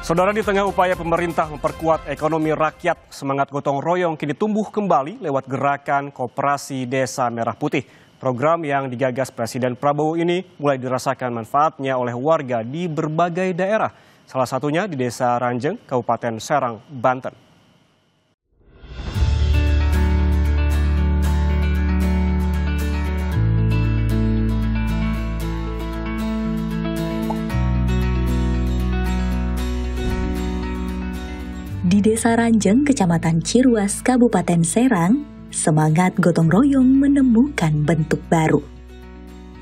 Saudara, di tengah upaya pemerintah memperkuat ekonomi rakyat, semangat gotong royong kini tumbuh kembali lewat gerakan Koperasi Desa Merah Putih. Program yang digagas Presiden Prabowo ini mulai dirasakan manfaatnya oleh warga di berbagai daerah. Salah satunya di Desa Ranjeng, Kabupaten Serang, Banten. Di Desa Ranjeng, Kecamatan Ciruas, Kabupaten Serang, semangat gotong royong menemukan bentuk baru.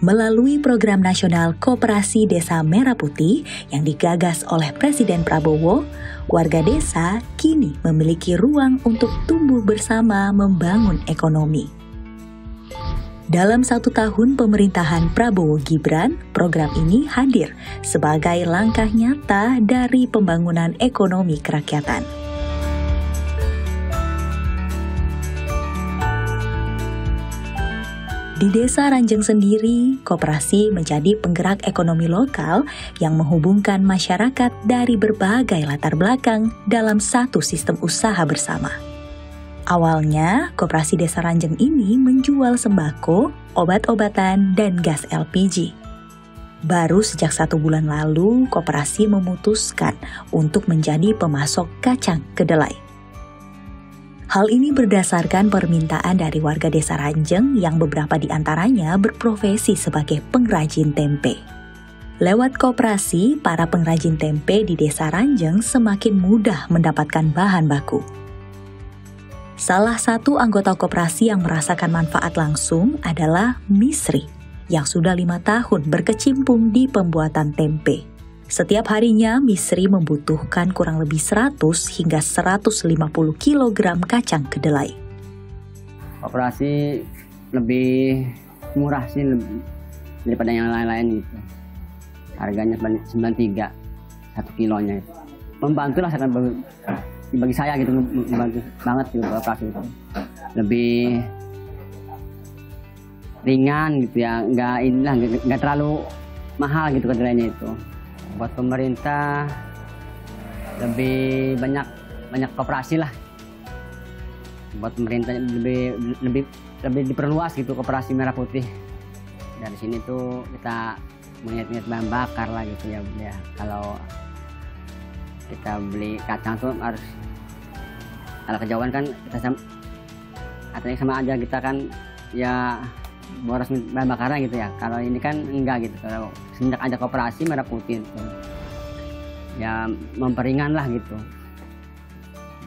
Melalui program nasional Koperasi Desa Merah Putih yang digagas oleh Presiden Prabowo, warga desa kini memiliki ruang untuk tumbuh bersama membangun ekonomi. Dalam 1 tahun pemerintahan Prabowo Gibran, program ini hadir sebagai langkah nyata dari pembangunan ekonomi kerakyatan. Di Desa Ranjeng sendiri, koperasi menjadi penggerak ekonomi lokal yang menghubungkan masyarakat dari berbagai latar belakang dalam satu sistem usaha bersama. Awalnya, Koperasi Desa Ranjeng ini menjual sembako, obat-obatan, dan gas LPG. Baru sejak 1 bulan lalu, koperasi memutuskan untuk menjadi pemasok kacang kedelai. Hal ini berdasarkan permintaan dari warga Desa Ranjeng yang beberapa di antaranya berprofesi sebagai pengrajin tempe. Lewat koperasi, para pengrajin tempe di Desa Ranjeng semakin mudah mendapatkan bahan baku. Salah satu anggota koperasi yang merasakan manfaat langsung adalah Misri, yang sudah 5 tahun berkecimpung di pembuatan tempe. Setiap harinya, Misri membutuhkan kurang lebih 100 hingga 150 kg kacang kedelai. Koperasi lebih murah sih daripada yang lain-lain gitu. Harganya 93 1 kilonya itu. Membantu lah bagi saya gitu, membantu banget gitu koperasi itu. Lebih ringan gitu ya, nggak terlalu mahal gitu kedelainya itu. Buat pemerintah lebih banyak koperasi lah. Buat pemerintah lebih diperluas gitu Koperasi Merah Putih. Dari sini tuh kita mengingat bahan bakar lah gitu ya. Kalau kita beli kacang tuh harus, kalau kejauhan kan kita katanya sama aja, kita kan ya boros bahan bakarnya gitu ya. Kalau ini kan enggak gitu. Kalau semenjak ada Koperasi Merah Putih itu, ya memperingan lah gitu.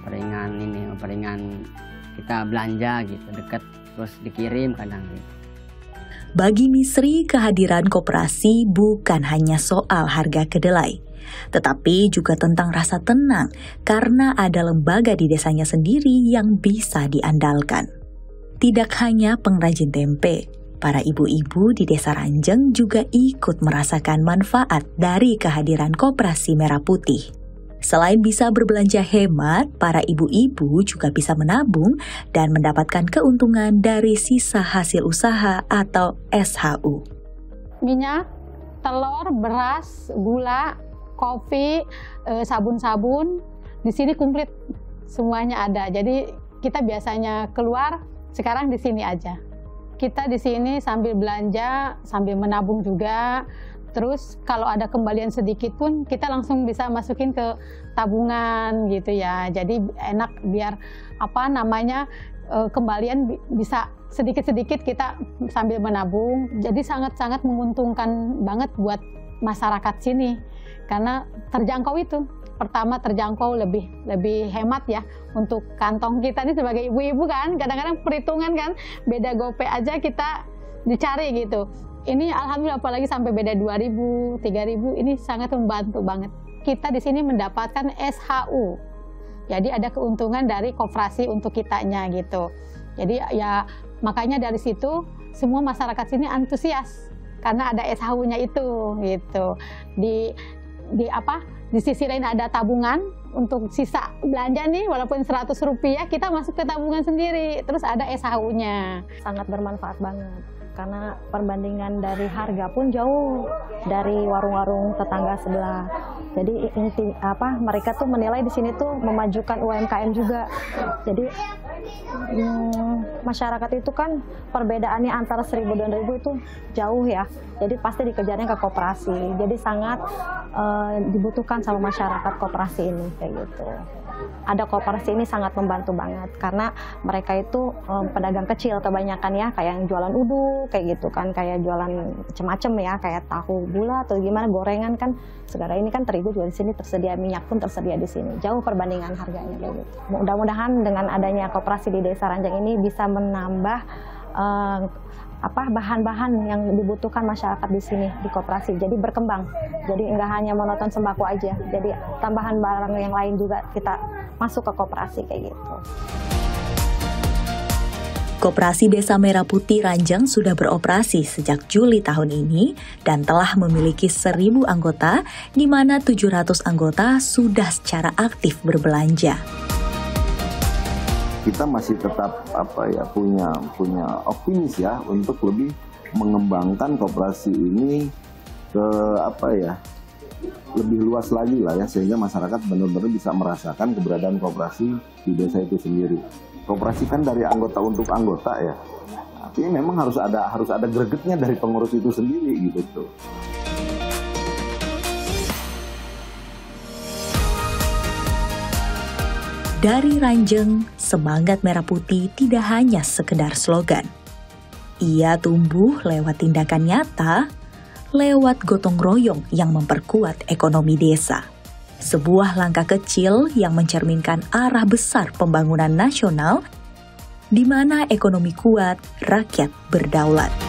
Memperingan kita belanja gitu, deket terus dikirim kadang gitu. Bagi Misri, kehadiran koperasi bukan hanya soal harga kedelai, tetapi juga tentang rasa tenang karena ada lembaga di desanya sendiri yang bisa diandalkan. Tidak hanya pengrajin tempe, para ibu-ibu di Desa Ranjeng juga ikut merasakan manfaat dari kehadiran Koperasi Merah Putih. Selain bisa berbelanja hemat, para ibu-ibu juga bisa menabung dan mendapatkan keuntungan dari sisa hasil usaha atau SHU. Minyak, telur, beras, gula, kopi, sabun-sabun, di sini komplit semuanya ada. Jadi kita biasanya keluar, sekarang di sini aja. Kita di sini sambil belanja, sambil menabung juga. Terus kalau ada kembalian sedikit pun kita langsung bisa masukin ke tabungan gitu ya. Jadi enak biar kembalian bisa sedikit-sedikit kita sambil menabung. Jadi sangat-sangat menguntungkan banget buat masyarakat sini karena terjangkau itu. Pertama terjangkau, lebih hemat ya untuk kantong kita ini sebagai ibu-ibu kan. Kadang-kadang perhitungan kan beda gope aja kita dicari gitu. Ini alhamdulillah apalagi sampai beda 2.000, 3.000 ini sangat membantu banget. Kita di sini mendapatkan SHU. Jadi ada keuntungan dari koperasi untuk kitanya gitu. Jadi ya makanya dari situ semua masyarakat sini antusias karena ada SHU-nya itu gitu. Di sisi lain ada tabungan untuk sisa belanja nih, walaupun Rp100 kita masuk ke tabungan sendiri, terus ada SHU-nya. Sangat bermanfaat banget, karena perbandingan dari harga pun jauh dari warung-warung tetangga sebelah. Jadi mereka tuh menilai di sini tuh memajukan UMKM juga. Jadi masyarakat itu kan perbedaannya antara 1.000 dan 2.000 itu jauh ya. Jadi pasti dikejarnya ke koperasi. Jadi sangat dibutuhkan sama masyarakat koperasi ini kayak gitu. Ada koperasi ini sangat membantu banget karena mereka itu pedagang kecil kebanyakan ya, kayak yang jualan uduk kayak gitu kan, kayak jualan macam-macam ya, kayak tahu gula atau gimana gorengan kan. Sekarang ini kan terigu juga di sini tersedia, minyak pun tersedia di sini. Jauh perbandingan harganya kayak gitu. Mudah-mudahan dengan adanya koperasi di Desa Ranjang ini bisa menambah bahan-bahan yang dibutuhkan masyarakat di sini di koperasi. Jadi berkembang. Jadi nggak hanya monoton sembako aja. Jadi tambahan barang yang lain juga kita masuk ke koperasi kayak gitu. Koperasi Desa Merah Putih Ranjang sudah beroperasi sejak Juli tahun ini dan telah memiliki 1.000 anggota, di mana 700 anggota sudah secara aktif berbelanja. Kita masih tetap punya optimis ya untuk lebih mengembangkan koperasi ini ke lebih luas lagi lah ya, sehingga masyarakat benar-benar bisa merasakan keberadaan koperasi di desa itu sendiri. Koperasi kan dari anggota untuk anggota ya, artinya memang harus ada gregetnya dari pengurus itu sendiri gitu tuh. Dari Ranjang, semangat Merah Putih tidak hanya sekedar slogan. Ia tumbuh lewat tindakan nyata, lewat gotong royong yang memperkuat ekonomi desa. Sebuah langkah kecil yang mencerminkan arah besar pembangunan nasional, di mana ekonomi kuat, rakyat berdaulat.